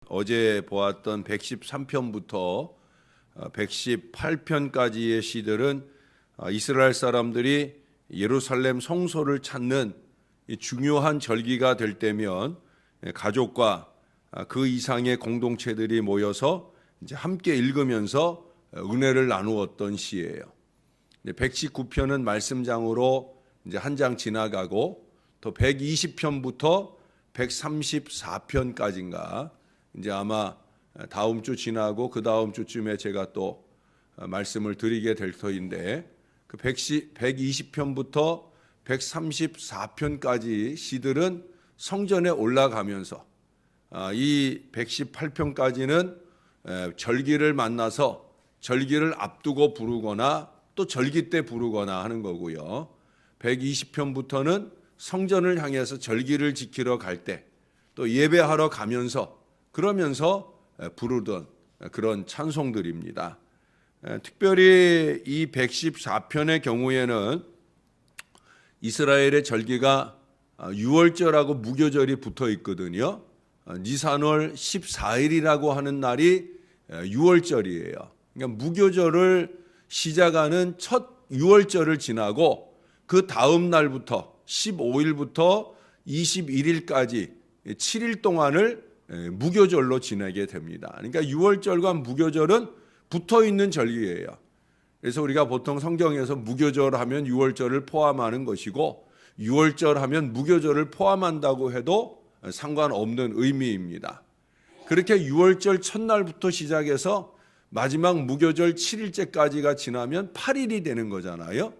어제 보았던 113편부터 118편까지의 시들은 이스라엘 사람들이 예루살렘 성소를 찾는 중요한 절기가 될 때면 가족과 그 이상의 공동체들이 모여서 이제 함께 읽으면서 은혜를 나누었던 시예요. 119편은 말씀장으로 이제 한 장 지나가고 또 120편부터 134편까지인가 이제 아마 다음 주 지나고 그 다음 주쯤에 제가 또 말씀을 드리게 될 터인데 그 120편부터 134편까지 시들은 성전에 올라가면서 이 118편까지는 절기를 만나서 절기를 앞두고 부르거나 또 절기 때 부르거나 하는 거고요. 120편부터는 성전을 향해서 절기를 지키러 갈 때 또 예배하러 가면서 그러면서 부르던 그런 찬송들입니다. 특별히 이 114편의 경우에는 이스라엘의 절기가 유월절하고 무교절이 붙어 있거든요. 니산월 14일이라고 하는 날이 유월절이에요. 그러니까 무교절을 시작하는 첫 유월절을 지나고 그 다음 날부터 15일부터 21일까지 7일 동안을 무교절로 지내게 됩니다. 그러니까 유월절과 무교절은 붙어 있는 절기예요. 그래서 우리가 보통 성경에서 무교절 하면 유월절을 포함하는 것이고 유월절 하면 무교절을 포함한다고 해도 상관없는 의미입니다. 그렇게 유월절 첫날부터 시작해서 마지막 무교절 7일째까지가 지나면 8일이 되는 거잖아요.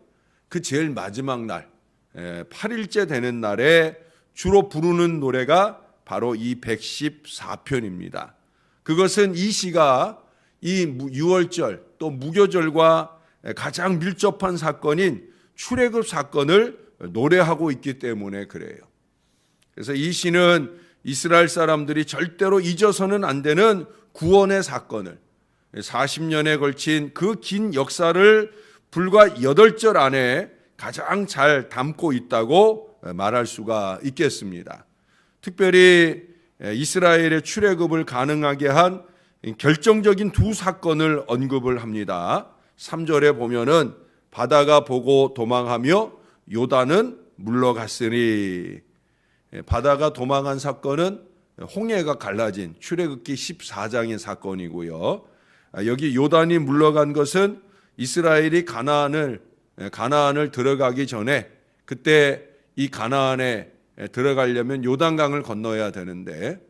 그 제일 마지막 날 8일째 되는 날에 주로 부르는 노래가 바로 이 114편입니다. 그것은 이 시가 이 유월절 또 무교절과 가장 밀접한 사건인 출애굽 사건을 노래하고 있기 때문에 그래요. 그래서 이 시는 이스라엘 사람들이 절대로 잊어서는 안 되는 구원의 사건을 40년에 걸친 그 긴 역사를 불과 8절 안에 가장 잘 담고 있다고 말할 수가 있겠습니다. 특별히 이스라엘의 출애굽을 가능하게 한 결정적인 두 사건을 언급을 합니다. 3절에 보면은 바다가 보고 도망하며 요단은 물러갔으니, 바다가 도망한 사건은 홍해가 갈라진 출애굽기 14장의 사건이고요. 여기 요단이 물러간 것은 이스라엘이 가나안을 들어가기 전에 그때 이 가나안에 들어가려면 요단강을 건너야 되는데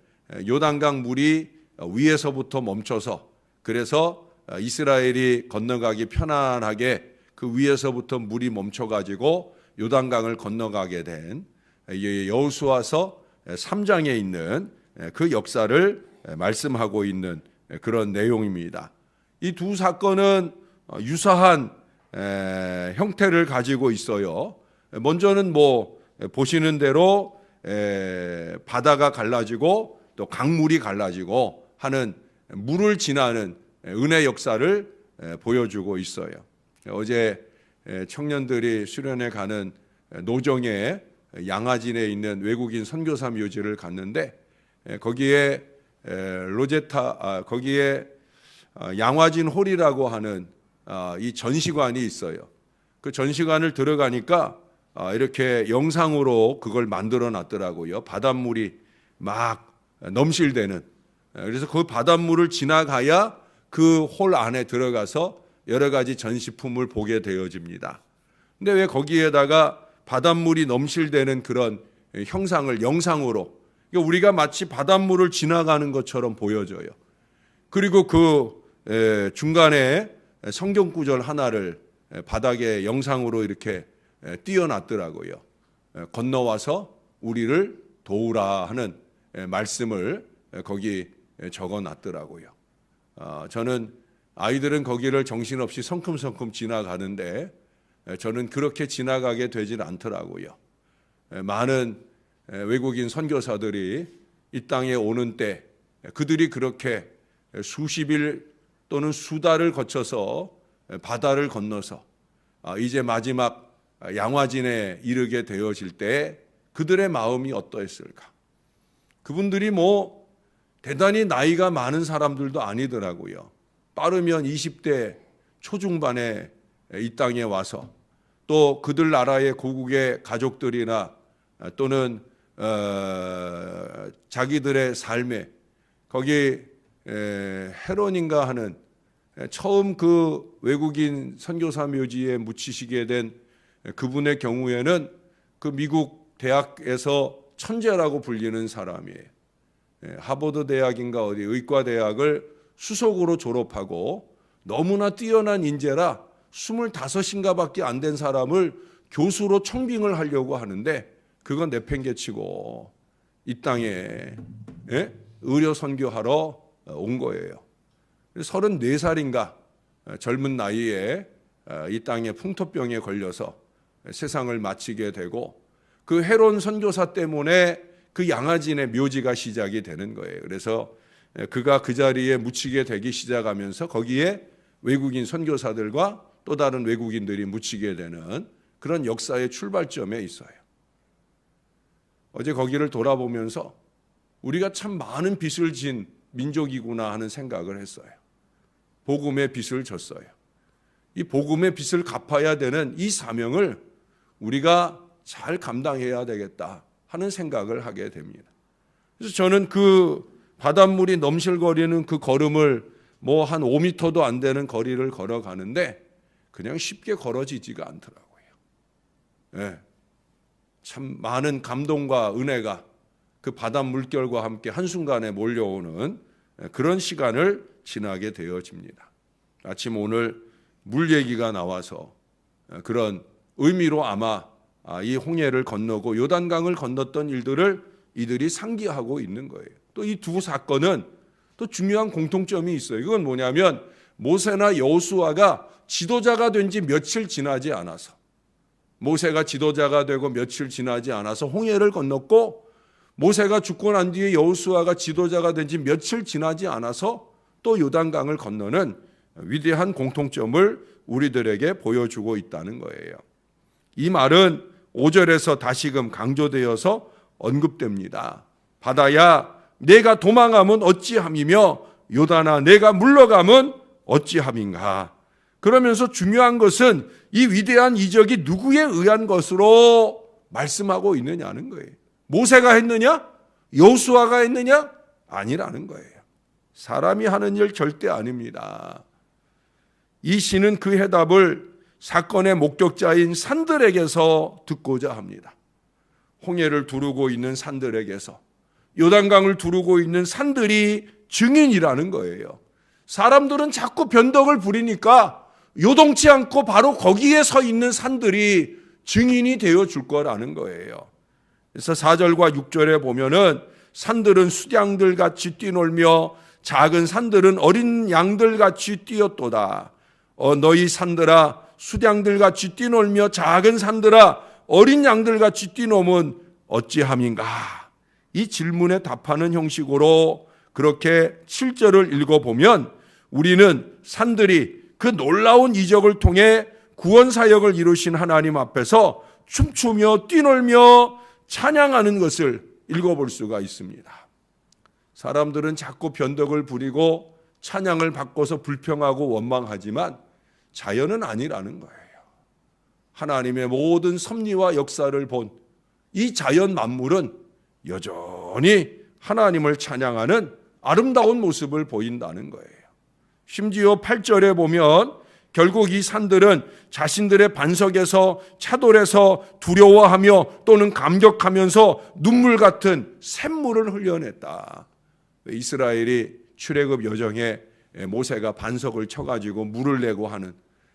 요단강 물이 위에서부터 멈춰서 그래서 이스라엘이 건너가기 편안하게 그 위에서부터 물이 멈춰가지고 요단강을 건너가게 된 여호수아서 3장에 있는 그 역사를 말씀하고 있는 그런 내용입니다. 이 두 사건은 유사한 형태를 가지고 있어요. 먼저는 보시는 대로 바다가 갈라지고 또 강물이 갈라지고 하는 물을 지나는 은혜 역사를 보여주고 있어요. 어제 청년들이 수련회 가는 노정에 양화진에 있는 외국인 선교사 묘지를 갔는데 거기에 거기에 양화진 홀이라고 하는 이 전시관이 있어요. 그 전시관을 들어가니까 이렇게 영상으로 그걸 만들어 놨더라고요. 바닷물이 막 넘실대는. 그래서 그 바닷물을 지나가야 그 홀 안에 들어가서 여러 가지 전시품을 보게 되어집니다. 근데 왜 거기에다가 바닷물이 넘실대는 그런 형상을 영상으로, 그러니까 우리가 마치 바닷물을 지나가는 것처럼 보여져요. 그리고 그 중간에 성경 구절 하나를 바닥에 영상으로 이렇게 띄어놨더라고요. 건너와서 우리를 도우라 하는 말씀을 거기 적어놨더라고요. 저는 아이들은 거기를 정신없이 성큼성큼 지나가는데 저는 그렇게 지나가게 되질 않더라고요. 많은 외국인 선교사들이 이 땅에 오는 때 그들이 그렇게 수십일 또는 수달을 거쳐서 바다를 건너서 이제 마지막 양화진에 이르게 되어질 때 그들의 마음이 어떠했을까? 그분들이 대단히 나이가 많은 사람들도 아니더라고요. 빠르면 20대 초중반에 이 땅에 와서 또 그들 나라의 고국의 가족들이나 또는 자기들의 삶에 거기 헤론인가 하는 처음 그 외국인 선교사 묘지에 묻히시게 된 그분의 경우에는 그 미국 대학에서 천재라고 불리는 사람이에요. 하버드 대학인가 어디 의과 대학을 수석으로 졸업하고 너무나 뛰어난 인재라 25인가밖에 안 된 사람을 교수로 청빙을 하려고 하는데 그건 내팽개치고 이 땅에 의료 선교하러 온 거예요. 34살인가 젊은 나이에 이 땅에 풍토병에 걸려서 세상을 마치게 되고 그 헤론 선교사 때문에 그 양아진의 묘지가 시작이 되는 거예요. 그래서 그가 그 자리에 묻히게 되기 시작하면서 거기에 외국인 선교사들과 또 다른 외국인들이 묻히게 되는 그런 역사의 출발점에 있어요. 어제 거기를 돌아보면서 우리가 참 많은 빚을 진 민족이구나 하는 생각을 했어요. 복음의 빚을 졌어요. 이 복음의 빚을 갚아야 되는 이 사명을 우리가 잘 감당해야 되겠다 하는 생각을 하게 됩니다. 그래서 저는 그 바닷물이 넘실거리는 그 걸음을 뭐 한 5m도 안 되는 거리를 걸어가는데 그냥 쉽게 걸어지지가 않더라고요. 네. 참 많은 감동과 은혜가 그 바닷물결과 함께 한순간에 몰려오는 그런 시간을 지나게 되어집니다. 아침 오늘 물 얘기가 나와서 그런 의미로 아마 이 홍해를 건너고 요단강을 건넜던 일들을 이들이 상기하고 있는 거예요. 또 이 두 사건은 또 중요한 공통점이 있어요. 이건 뭐냐면 모세나 여호수아가 지도자가 된 지 며칠 지나지 않아서 모세가 지도자가 되고 며칠 지나지 않아서 홍해를 건넜고 모세가 죽고 난 뒤에 여호수아가 지도자가 된 지 며칠 지나지 않아서 또 요단강을 건너는 위대한 공통점을 우리들에게 보여주고 있다는 거예요. 이 말은 5절에서 다시금 강조되어서 언급됩니다. 바다야 내가 도망하면 어찌함이며 요단아 내가 물러가면 어찌함인가. 그러면서 중요한 것은 이 위대한 이적이 누구에 의한 것으로 말씀하고 있느냐는 거예요. 모세가 했느냐? 여호수아가 했느냐? 아니라는 거예요. 사람이 하는 일 절대 아닙니다. 이 시는 그 해답을 사건의 목격자인 산들에게서 듣고자 합니다. 홍해를 두르고 있는 산들에게서, 요단강을 두르고 있는 산들이 증인이라는 거예요. 사람들은 자꾸 변덕을 부리니까 요동치 않고 바로 거기에 서 있는 산들이 증인이 되어 줄 거라는 거예요. 그래서 4절과 6절에 보면은 산들은 수양들 같이 뛰놀며 작은 산들은 어린 양들 같이 뛰었도다. 너희 산들아 수양들 같이 뛰놀며 작은 산들아 어린 양들 같이 뛰노면 어찌함인가. 이 질문에 답하는 형식으로 그렇게 7절을 읽어보면 우리는 산들이 그 놀라운 이적을 통해 구원 사역을 이루신 하나님 앞에서 춤추며 뛰놀며 찬양하는 것을 읽어볼 수가 있습니다. 사람들은 자꾸 변덕을 부리고 찬양을 바꿔서 불평하고 원망하지만 자연은 아니라는 거예요. 하나님의 모든 섭리와 역사를 본 이 자연 만물은 여전히 하나님을 찬양하는 아름다운 모습을 보인다는 거예요. 심지어 8절에 보면 결국 이 산들은 자신들의 반석에서 차돌에서 두려워하며 또는 감격하면서 눈물 같은 샘물을 흘려냈다. 이스라엘이 출애굽 여정에 모세가 반석을 쳐가지고 물을 내고 하는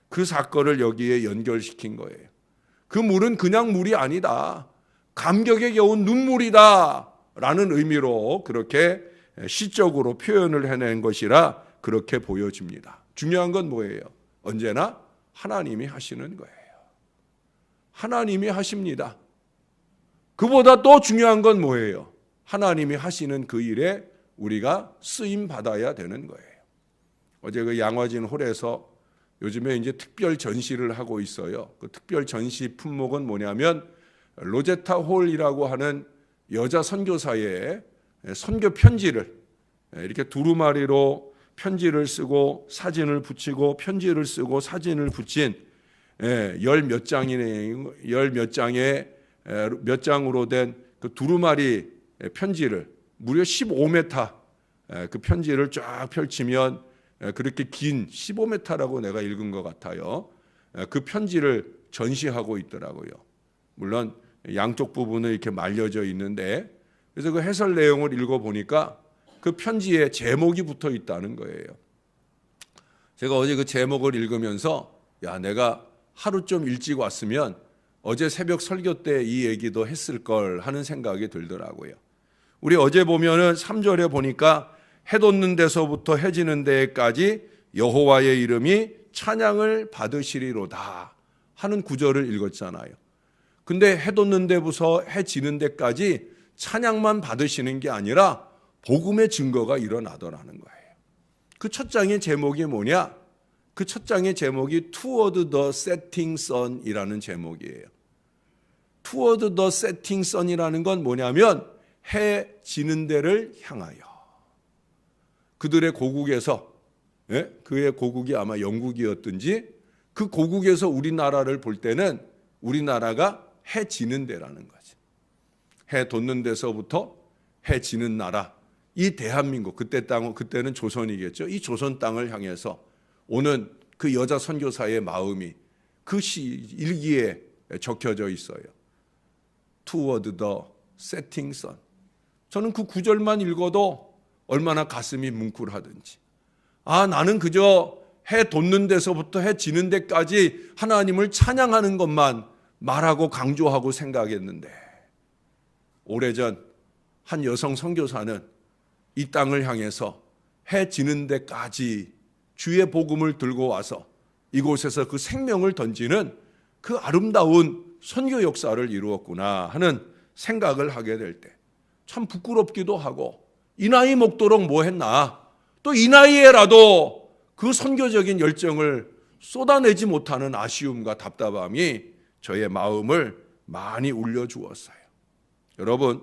그 사건을 여기에 연결시킨 거예요. 그 물은 그냥 물이 아니다. 감격에 겨운 눈물이다 라는 의미로 그렇게 시적으로 표현을 해낸 것이라 그렇게 보여집니다. 중요한 건 뭐예요? 언제나 하나님이 하시는 거예요. 하나님이 하십니다. 그보다 또 중요한 건 뭐예요? 하나님이 하시는 그 일에 우리가 쓰임 받아야 되는 거예요. 어제 그 양화진 홀에서 요즘에 이제 특별 전시를 하고 있어요. 그 특별 전시 품목은 뭐냐면 로제타 홀이라고 하는 여자 선교사의 선교 편지를 이렇게 두루마리로 편지를 쓰고 사진을 붙이고 편지를 쓰고 사진을 붙인 열 몇 장에 몇 장으로 된 그 두루마리 편지를 무려 15m 그 편지를 쫙 펼치면 그렇게 긴 15m라고 내가 읽은 것 같아요. 그 편지를 전시하고 있더라고요. 물론 양쪽 부분은 이렇게 말려져 있는데 그래서 그 해설 내용을 읽어보니까 그 편지에 제목이 붙어 있다는 거예요. 제가 어제 그 제목을 읽으면서 야, 내가 하루 좀 일찍 왔으면 어제 새벽 설교 때 이 얘기도 했을 걸 하는 생각이 들더라고요. 우리 어제 보면은 3절에 보니까 해 돋는 데서부터 해 지는 데까지 여호와의 이름이 찬양을 받으시리로다 하는 구절을 읽었잖아요. 근데 해 돋는 데부터 해 지는 데까지 찬양만 받으시는 게 아니라 복음의 증거가 일어나더라는 거예요. 그 첫 장의 제목이 뭐냐? 그 첫 장의 제목이 Toward the Setting Sun이라는 제목이에요. Toward the Setting Sun이라는 건 뭐냐면 해 지는 데를 향하여. 그들의 고국에서, 그의 고국이 아마 영국이었든지 그 고국에서 우리나라를 볼 때는 우리나라가 해 지는 데라는 거지. 해 돋는 데서부터 해 지는 나라. 이 대한민국, 그때는 조선이겠죠. 이 조선 땅을 향해서 오는 그 여자 선교사의 마음이 그 일기에 적혀져 있어요. Toward the setting sun. 저는 그 구절만 읽어도 얼마나 가슴이 뭉클하든지. 아, 나는 그저 해 돋는 데서부터 해 지는 데까지 하나님을 찬양하는 것만 말하고 강조하고 생각했는데 오래전 한 여성 선교사는 이 땅을 향해서 해 지는 데까지 주의 복음을 들고 와서 이곳에서 그 생명을 던지는 그 아름다운 선교 역사를 이루었구나 하는 생각을 하게 될 때 참 부끄럽기도 하고 이 나이 먹도록 뭐 했나 또 이 나이에라도 그 선교적인 열정을 쏟아내지 못하는 아쉬움과 답답함이 저의 마음을 많이 울려주었어요. 여러분,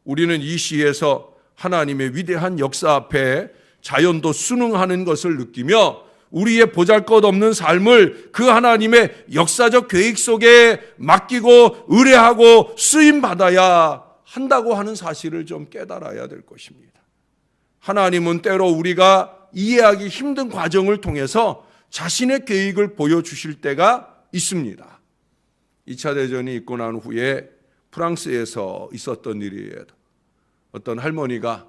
우리는 이 시에서 하나님의 위대한 역사 앞에 자연도 순응하는 것을 느끼며 우리의 보잘것없는 삶을 그 하나님의 역사적 계획 속에 맡기고 의뢰하고 쓰임받아야 한다고 하는 사실을 좀 깨달아야 될 것입니다. 하나님은 때로 우리가 이해하기 힘든 과정을 통해서 자신의 계획을 보여주실 때가 있습니다. 2차 대전이 있고 난 후에 프랑스에서 있었던 일이에요. 어떤 할머니가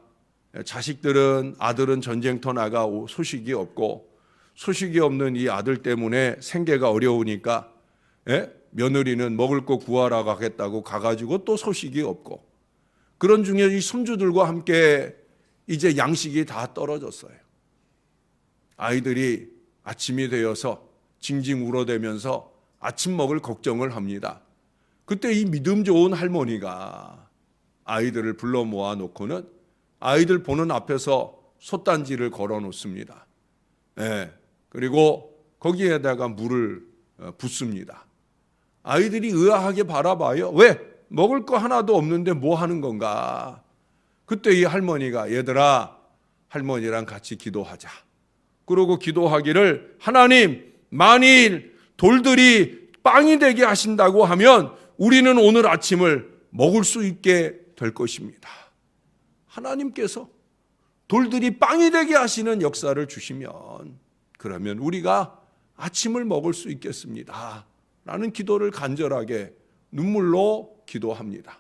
아들은 전쟁터 나가 소식이 없고 소식이 없는 이 아들 때문에 생계가 어려우니까 며느리는 먹을 거 구하러 가겠다고 가가지고 또 소식이 없고 그런 중에 이 손주들과 함께 이제 양식이 다 떨어졌어요. 아이들이 아침이 되어서 징징 울어대면서 아침 먹을 걱정을 합니다. 그때 이 믿음 좋은 할머니가 아이들을 불러 모아놓고는 아이들 보는 앞에서 솥단지를 걸어 놓습니다. 그리고 거기에다가 물을 붓습니다. 아이들이 의아하게 바라봐요. 왜? 먹을 거 하나도 없는데 뭐 하는 건가? 그때 이 할머니가 얘들아 할머니랑 같이 기도하자. 그러고 기도하기를 하나님 만일 돌들이 빵이 되게 하신다고 하면 우리는 오늘 아침을 먹을 수 있게 될 것입니다. 하나님께서 돌들이 빵이 되게 하시는 역사를 주시면 그러면 우리가 아침을 먹을 수 있겠습니다. 라는 기도를 간절하게 눈물로 기도합니다.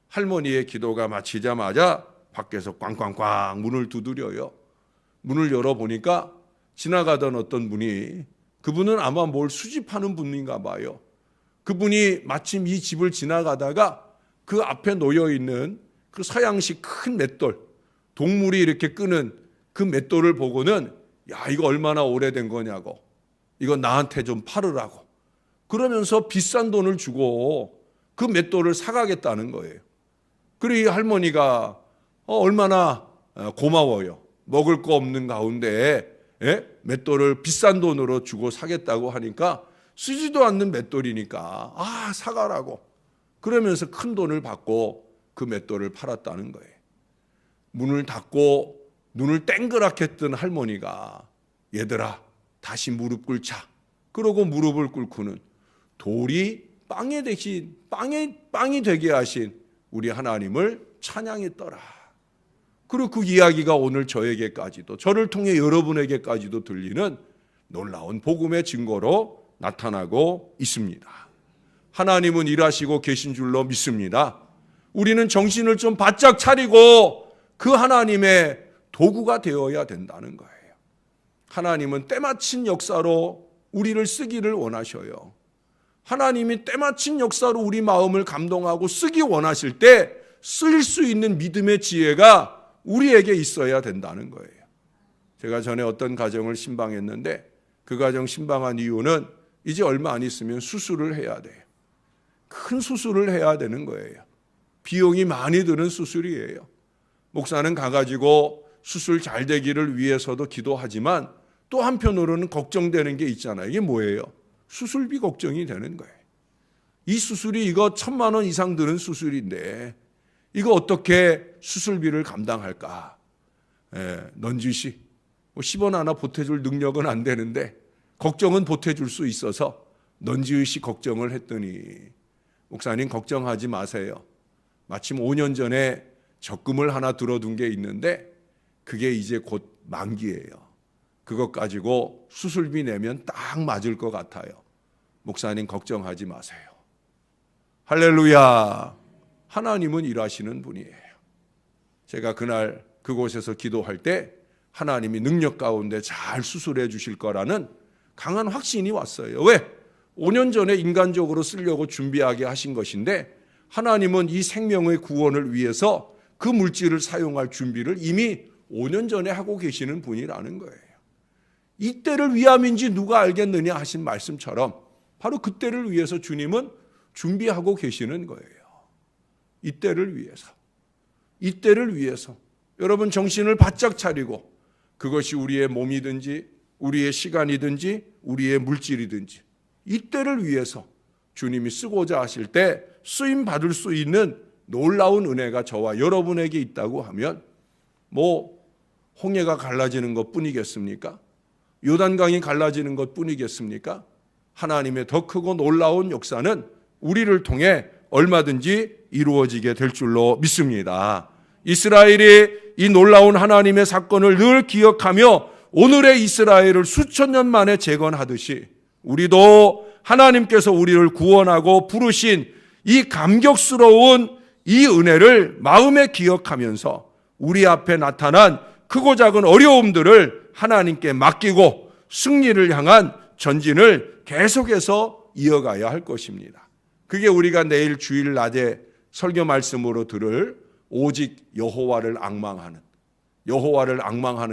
할머니의 기도가 마치자마자 밖에서 꽝꽝꽝 문을 두드려요. 문을 열어보니까 지나가던 어떤 분이 그분은 아마 뭘 수집하는 분인가 봐요. 그분이 마침 이 집을 지나가다가 그 앞에 놓여있는 그 서양식 큰 맷돌 동물이 이렇게 끄는 그 맷돌을 보고는 야 이거 얼마나 오래된 거냐고 이거 나한테 좀 팔으라고 그러면서 비싼 돈을 주고 그 맷돌을 사가겠다는 거예요. 그리고 이 할머니가 얼마나 고마워요. 먹을 거 없는 가운데 맷돌을 비싼 돈으로 주고 사겠다고 하니까 쓰지도 않는 맷돌이니까 사가라고 그러면서 큰 돈을 받고 그 맷돌을 팔았다는 거예요. 문을 닫고 눈을 땡그랗게 뜬 할머니가 얘들아 다시 무릎 꿇자. 그러고 무릎을 꿇고는 돌이 빵이 되게 하신 우리 하나님을 찬양했더라. 그리고 그 이야기가 오늘 저에게까지도, 저를 통해 여러분에게까지도 들리는 놀라운 복음의 증거로 나타나고 있습니다. 하나님은 일하시고 계신 줄로 믿습니다. 우리는 정신을 좀 바짝 차리고 그 하나님의 도구가 되어야 된다는 거예요. 하나님은 때마친 역사로 우리를 쓰기를 원하셔요. 하나님이 때마친 역사로 우리 마음을 감동하고 쓰기 원하실 때 쓰일 수 있는 믿음의 지혜가 우리에게 있어야 된다는 거예요. 제가 전에 어떤 가정을 신방했는데 그 가정 신방한 이유는 이제 얼마 안 있으면 수술을 해야 돼요. 큰 수술을 해야 되는 거예요. 비용이 많이 드는 수술이에요. 목사는 가가지고 수술 잘 되기를 위해서도 기도하지만 또 한편으로는 걱정되는 게 있잖아요. 이게 뭐예요? 수술비 걱정이 되는 거예요. 이 수술이 이거 1,000만 원 이상 드는 수술인데 이거 어떻게 수술비를 감당할까? 넌지시 10원 하나 보태줄 능력은 안 되는데 걱정은 보태줄 수 있어서 넌지시 걱정을 했더니 목사님 걱정하지 마세요. 마침 5년 전에 적금을 하나 들어둔 게 있는데 그게 이제 곧 만기예요. 그것 가지고 수술비 내면 딱 맞을 것 같아요. 목사님 걱정하지 마세요. 할렐루야. 하나님은 일하시는 분이에요. 제가 그날 그곳에서 기도할 때 하나님이 능력 가운데 잘 수술해 주실 거라는 강한 확신이 왔어요. 왜? 5년 전에 인간적으로 쓰려고 준비하게 하신 것인데 하나님은 이 생명의 구원을 위해서 그 물질을 사용할 준비를 이미 5년 전에 하고 계시는 분이라는 거예요. 이때를 위함인지 누가 알겠느냐 하신 말씀처럼 바로 그때를 위해서 주님은 준비하고 계시는 거예요. 이때를 위해서 여러분 정신을 바짝 차리고 그것이 우리의 몸이든지 우리의 시간이든지 우리의 물질이든지 이때를 위해서 주님이 쓰고자 하실 때 쓰임 받을 수 있는 놀라운 은혜가 저와 여러분에게 있다고 하면 홍해가 갈라지는 것뿐이겠습니까? 요단강이 갈라지는 것뿐이겠습니까? 하나님의 더 크고 놀라운 역사는 우리를 통해 얼마든지 이루어지게 될 줄로 믿습니다. 이스라엘이 이 놀라운 하나님의 사건을 늘 기억하며 오늘의 이스라엘을 수천 년 만에 재건하듯이 우리도 하나님께서 우리를 구원하고 부르신 이 감격스러운 이 은혜를 마음에 기억하면서 우리 앞에 나타난 크고 작은 어려움들을 하나님께 맡기고 승리를 향한 전진을 계속해서 이어가야 할 것입니다. 그게 우리가 내일 주일 낮에 설교 말씀으로 들을 오직 여호와를 앙망하는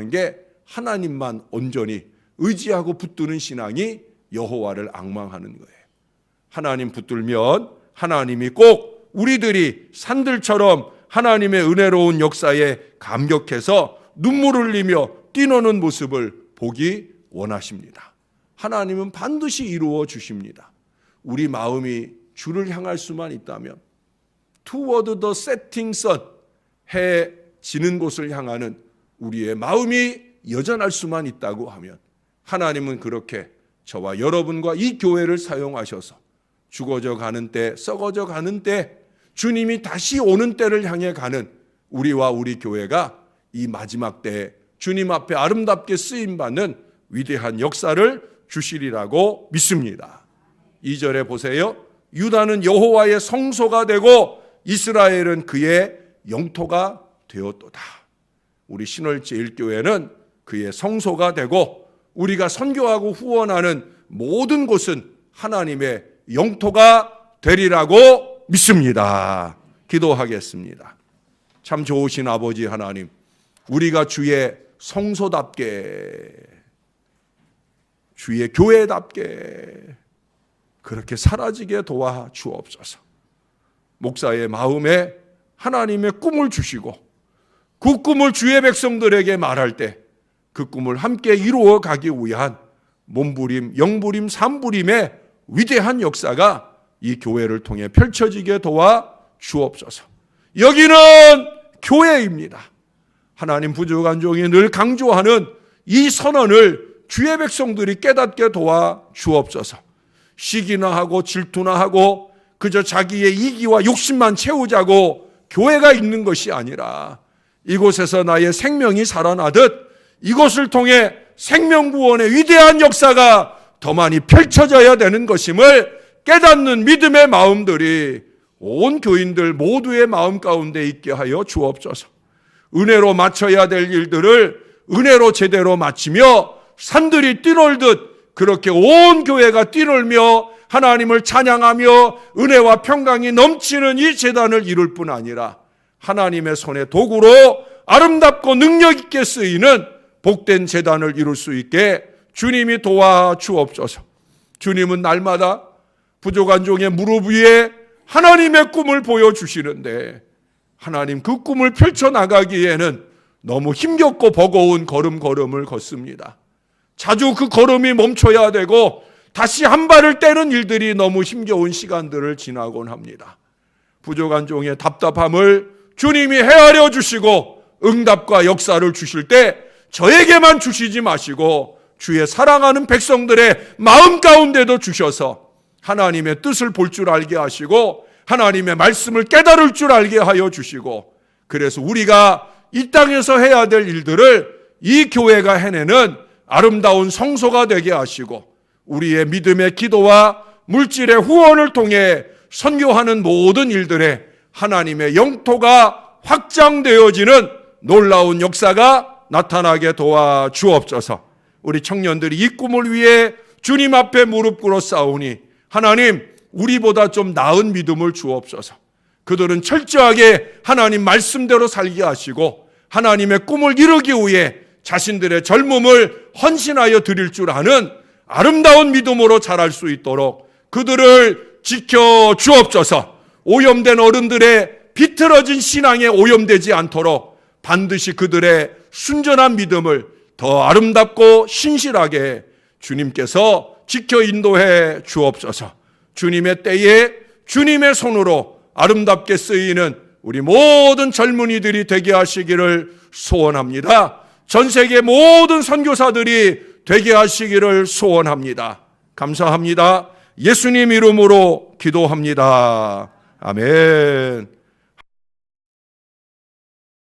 게 하나님만 온전히 의지하고 붙드는 신앙이 여호와를 앙망하는 거예요. 하나님 붙들면 하나님이 꼭 우리들이 산들처럼 하나님의 은혜로운 역사에 감격해서 눈물을 흘리며 뛰노는 모습을 보기 원하십니다. 하나님은 반드시 이루어 주십니다. 우리 마음이 주를 향할 수만 있다면 toward the setting sun, 해 지는 곳을 향하는 우리의 마음이 여전할 수만 있다고 하면 하나님은 그렇게 저와 여러분과 이 교회를 사용하셔서 죽어져 가는 때, 썩어져 가는 때, 주님이 다시 오는 때를 향해 가는 우리와 우리 교회가 이 마지막 때에 주님 앞에 아름답게 쓰임받는 위대한 역사를 주시리라고 믿습니다. 2절에 보세요. 유다는 여호와의 성소가 되고 이스라엘은 그의 영토가 되었도다. 우리 신월제일교회는 그의 성소가 되고 우리가 선교하고 후원하는 모든 곳은 하나님의 영토가 되리라고 믿습니다. 기도하겠습니다. 참 좋으신 아버지 하나님, 우리가 주의 성소답게, 주의 교회답게 그렇게 사라지게 도와 주옵소서. 목사의 마음에 하나님의 꿈을 주시고 그 꿈을 주의 백성들에게 말할 때 그 꿈을 함께 이루어 가기 위한 몸부림, 영부림, 산부림의 위대한 역사가 이 교회를 통해 펼쳐지게 도와 주옵소서. 여기는 교회입니다. 하나님 부족한 종이 늘 강조하는 이 선언을 주의 백성들이 깨닫게 도와 주옵소서. 시기나 하고 질투나 하고 그저 자기의 이기와 욕심만 채우자고 교회가 있는 것이 아니라 이곳에서 나의 생명이 살아나듯 이곳을 통해 생명구원의 위대한 역사가 더 많이 펼쳐져야 되는 것임을 깨닫는 믿음의 마음들이 온 교인들 모두의 마음 가운데 있게 하여 주옵소서. 은혜로 마쳐야 될 일들을 은혜로 제대로 마치며 산들이 뛰놀듯 그렇게 온 교회가 뛰놀며 하나님을 찬양하며 은혜와 평강이 넘치는 이 제단을 이룰 뿐 아니라 하나님의 손의 도구로 아름답고 능력 있게 쓰이는 복된 제단을 이룰 수 있게 주님이 도와주옵소서. 주님은 날마다 부족한 종의 무릎 위에 하나님의 꿈을 보여주시는데 하나님 그 꿈을 펼쳐나가기에는 너무 힘겹고 버거운 걸음을 걷습니다. 자주 그 걸음이 멈춰야 되고 다시 한 발을 떼는 일들이 너무 힘겨운 시간들을 지나곤 합니다. 부족한 종의 답답함을 주님이 헤아려 주시고 응답과 역사를 주실 때 저에게만 주시지 마시고 주의 사랑하는 백성들의 마음 가운데도 주셔서 하나님의 뜻을 볼 줄 알게 하시고 하나님의 말씀을 깨달을 줄 알게 하여 주시고 그래서 우리가 이 땅에서 해야 될 일들을 이 교회가 해내는 아름다운 성소가 되게 하시고 우리의 믿음의 기도와 물질의 후원을 통해 선교하는 모든 일들에 하나님의 영토가 확장되어지는 놀라운 역사가 나타나게 도와 주옵소서. 우리 청년들이 이 꿈을 위해 주님 앞에 무릎 꿇어 싸우니 하나님 우리보다 좀 나은 믿음을 주옵소서. 그들은 철저하게 하나님 말씀대로 살게 하시고 하나님의 꿈을 이루기 위해 자신들의 젊음을 헌신하여 드릴 줄 아는 아름다운 믿음으로 자랄 수 있도록 그들을 지켜 주옵소서. 오염된 어른들의 비틀어진 신앙에 오염되지 않도록 반드시 그들의 순전한 믿음을 더 아름답고 신실하게 주님께서 지켜 인도해 주옵소서. 주님의 때에 주님의 손으로 아름답게 쓰이는 우리 모든 젊은이들이 되게 하시기를 소원합니다. 전 세계 모든 선교사들이 되게 하시기를 소원합니다. 감사합니다. 예수님 이름으로 기도합니다. 아멘.